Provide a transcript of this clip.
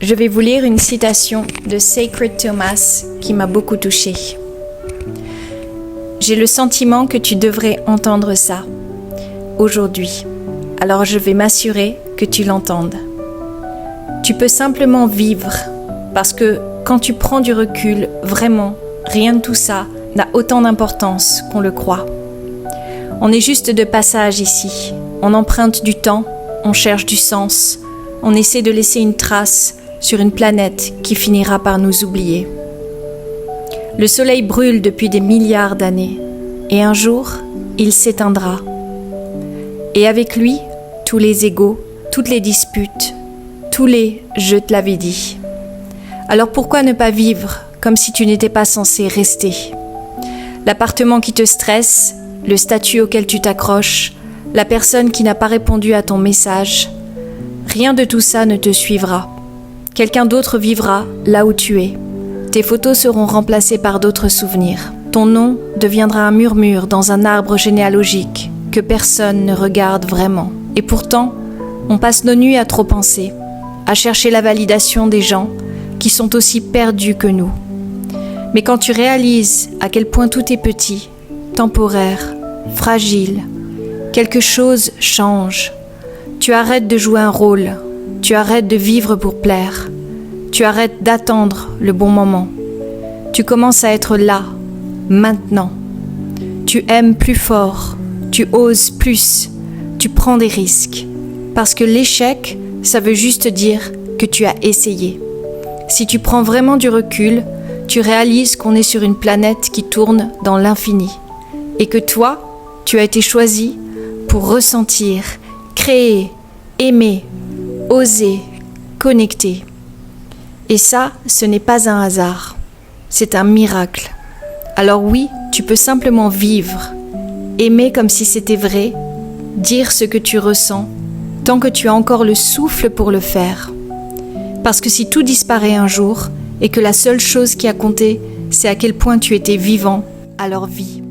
Je vais vous lire une citation de Sacred Thomas qui m'a beaucoup touchée. J'ai le sentiment que tu devrais entendre ça aujourd'hui. Alors je vais m'assurer que tu l'entendes. Tu peux simplement vivre parce que quand tu prends du recul, vraiment, rien de tout ça n'a autant d'importance qu'on le croit. On est juste de passage ici. On emprunte du temps, on cherche du sens, on essaie de laisser une trace sur une planète qui finira par nous oublier. Le soleil brûle depuis des milliards d'années et un jour, il s'éteindra. Et avec lui, tous les égos, toutes les disputes, tous les « je te l'avais dit ». Alors pourquoi ne pas vivre comme si tu n'étais pas censé rester ? L'appartement qui te stresse, le statut auquel tu t'accroches, la personne qui n'a pas répondu à ton message, rien de tout ça ne te suivra. Quelqu'un d'autre vivra là où tu es. Tes photos seront remplacées par d'autres souvenirs. Ton nom deviendra un murmure dans un arbre généalogique que personne ne regarde vraiment. Et pourtant, on passe nos nuits à trop penser, à chercher la validation des gens qui sont aussi perdus que nous. Mais quand tu réalises à quel point tout est petit, temporaire, fragile, quelque chose change. Tu arrêtes de jouer un rôle, tu arrêtes de vivre pour plaire, tu arrêtes d'attendre le bon moment. Tu commences à être là, maintenant. Tu aimes plus fort, tu oses plus, tu prends des risques. Parce que l'échec, ça veut juste dire que tu as essayé. Si tu prends vraiment du recul, tu réalises qu'on est sur une planète qui tourne dans l'infini. Et que toi, tu as été choisi pour ressentir, créer, aimer, oser, connecter. Et ça, ce n'est pas un hasard, c'est un miracle. Alors oui, tu peux simplement vivre, aimer comme si c'était vrai, dire ce que tu ressens, tant que tu as encore le souffle pour le faire. Parce que si tout disparaît un jour, et que la seule chose qui a compté, c'est à quel point tu étais vivant, alors vis.